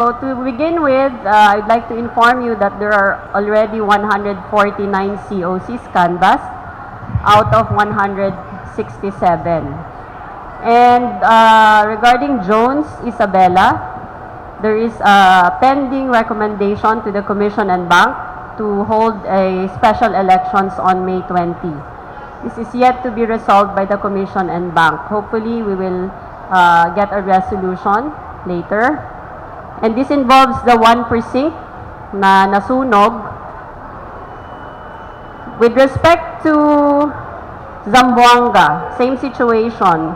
So to begin with, I'd like to inform you that there are already 149 COCs canvassed out of 167. And regarding Jones Isabella, there is a pending recommendation to the Commission and Bank to hold a special elections on May 20. This is yet to be resolved by the Commission and Bank. Hopefully, we will get a resolution later. And this involves the one precinct na nasunog. With respect to Zamboanga, same situation.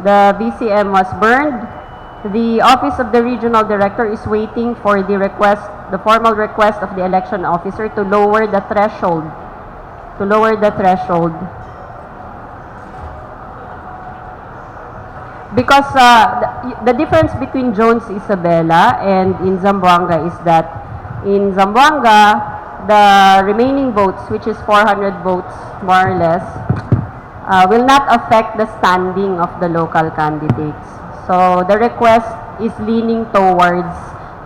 The VCM was burned. The Office of the Regional Director is waiting for the request, the formal request of the election officer to lower the threshold. Because the difference between Jones Isabella and in Zamboanga is that in Zamboanga, the remaining votes, which is 400 votes more or less, will not affect the standing of the local candidates. So the request is leaning towards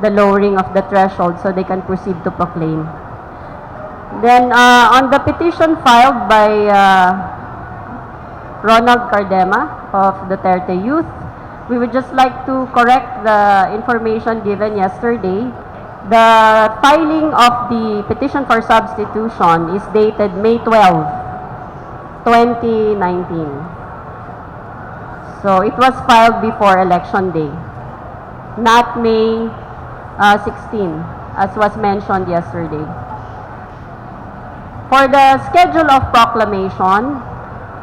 the lowering of the threshold so they can proceed to proclaim. Then on the petition filed by Ronald Cardema of Duterte Youth, we would just like to correct the information given yesterday. The filing of the petition for substitution is dated May 12, 2019. So it was filed before election day, not May 16, as was mentioned yesterday. For the schedule of proclamation,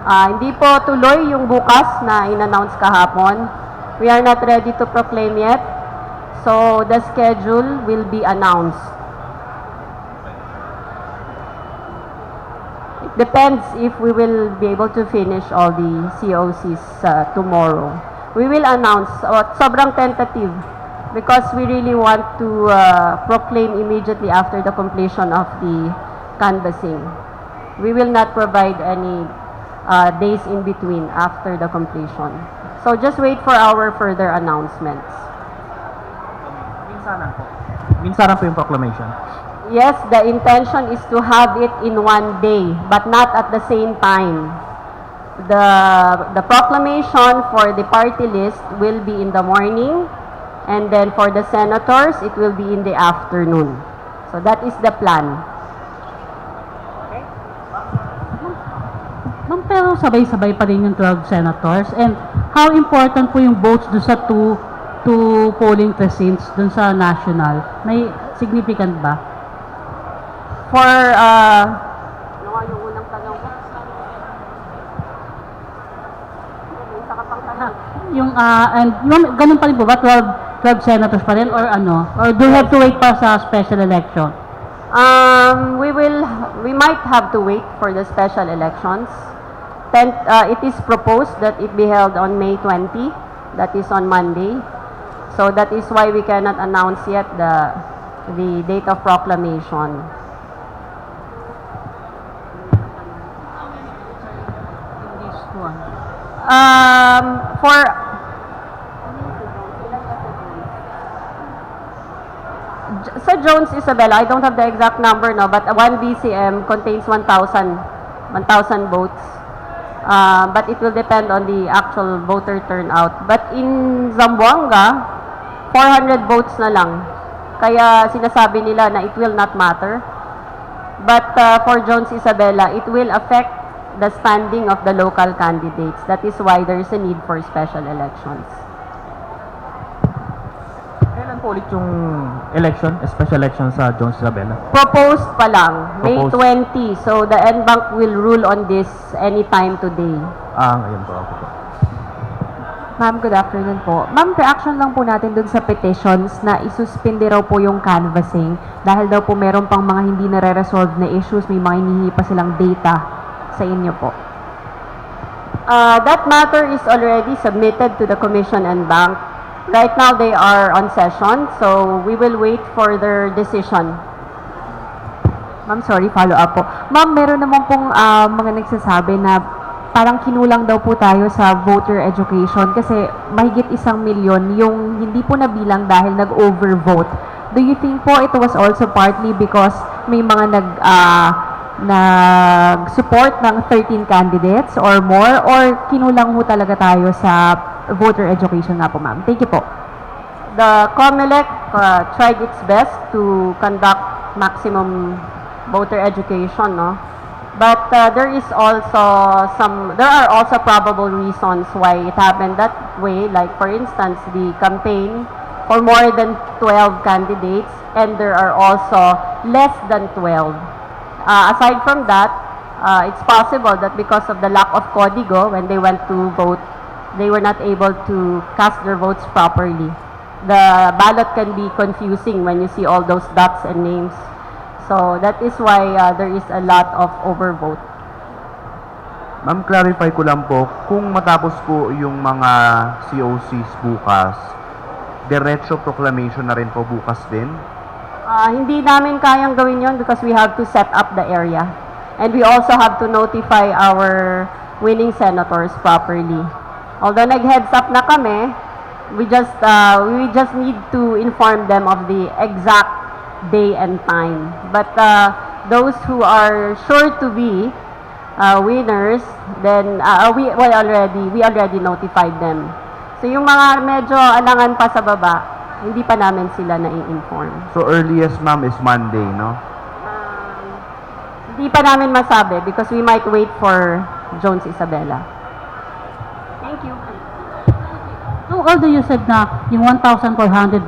hindi po tuloy yung bukas na in-announce kahapon. We are not ready to proclaim yet. So, the schedule will be announced. It depends if we will be able to finish all the COCs tomorrow. We will announce, sobrang tentative, because we really want to proclaim immediately after the completion of the canvassing. We will not provide any days in between after the completion. So just wait for our further announcements. Minsanan po yung proclamation. Yes, the intention is to have it in one day, but not at the same time. The proclamation for the party list will be in the morning, and then for the senators, it will be in the afternoon. So that is the plan. Ma'am, pero sabay-sabay pa rin yung 12 senators. And how important po yung votes doon sa two polling precincts doon sa national? May significant ba? For, yung unang tanong ko? Isa ka pang tanong. And ganun pa rin po ba? 12 senators pa rin or ano? Or do we have to wait pa sa special election? We might have to wait for the special elections. It is proposed that it be held on May 20, that is on Monday. So that is why we cannot announce yet the date of proclamation. Sa Jones Isabella, I don't have the exact number now, but one BCM contains 1,000 votes. But it will depend on the actual voter turnout. But in Zamboanga, 400 votes na lang. Kaya sinasabi nila na it will not matter. But for Jones Isabella, it will affect the standing of the local candidates. That is why there is a need for special elections. Kailan po ulit yung election, special election sa Jones Isabella? Proposed pa lang, May Proposed. 20. So the NBank will rule on this anytime today. Ngayon po ako po. Ma'am, good afternoon po. Ma'am, reaction lang po natin dun sa petitions na isuspindi raw po yung canvassing dahil daw po meron pang mga hindi nare-resolve na issues, may mga hinihingi pa silang data sa inyo po. That matter is already submitted to the Commission and Bank. Right now, they are on session, so we will wait for their decision. Ma'am, sorry, follow up po. Ma'am, meron naman pong mga nagsasabi na parang kinulang daw po tayo sa voter education kasi mahigit 1,000,000 yung hindi po nabilang dahil nag-overvote. Do you think po it was also partly because may mga nag-support ng 13 candidates or more, or kinulang ho talaga tayo sa voter education nga po, ma'am? Thank you po. The Comelec tried its best to conduct maximum voter education, no? But there are also probable reasons why it happened that way. Like for instance, the campaign for more than 12 candidates, and there are also less than 12. Aside from that, it's possible that because of the lack of código when they went to vote, they were not able to cast their votes properly. The ballot can be confusing when you see all those dots and names. So that is why there is a lot of overvote. Ma'am, clarify ko lang po, kung matapos po yung mga COCs bukas, diretso proclamation na rin po bukas din? Hindi namin kayang gawin yon because we have to set up the area. And we also have to notify our winning senators properly. Although nag-heads up na kami, we just need to inform them of the exact day and time. But those who are sure to be winners, then we already notified them. So yung mga medyo alangan pa sa baba, hindi pa namin sila na-inform. So earliest, ma'am, is Monday, no? Hindi pa namin masabi because we might wait for Jones Isabela. Thank you. So, although you said na yung 1,400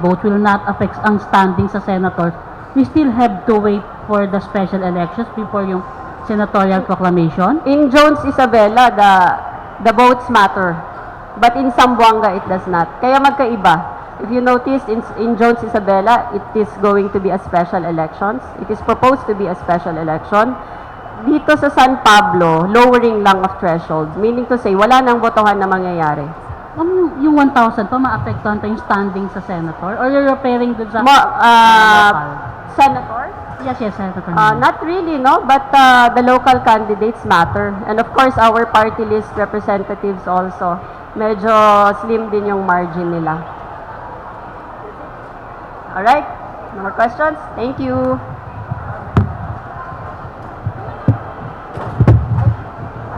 votes will not affect ang standing sa senators, we still have to wait for the special elections before yung senatorial proclamation? In Jones Isabela, the votes matter. But in Zamboanga, it does not. Kaya magkaiba. If you notice, in Jones Isabela, it is going to be a special elections. It is proposed to be a special election. Dito sa San Pablo, lowering lang of threshold. Meaning to say, wala nang botohan na mangyayari. Yung 1,000 pa, maapektuhan pa yung standing sa senator? Or you're referring to sa Senators? Yes, senator. Not really, no? But the local candidates matter. And of course, our party list representatives also. Medyo slim din yung margin nila. Alright? No more questions? Thank you.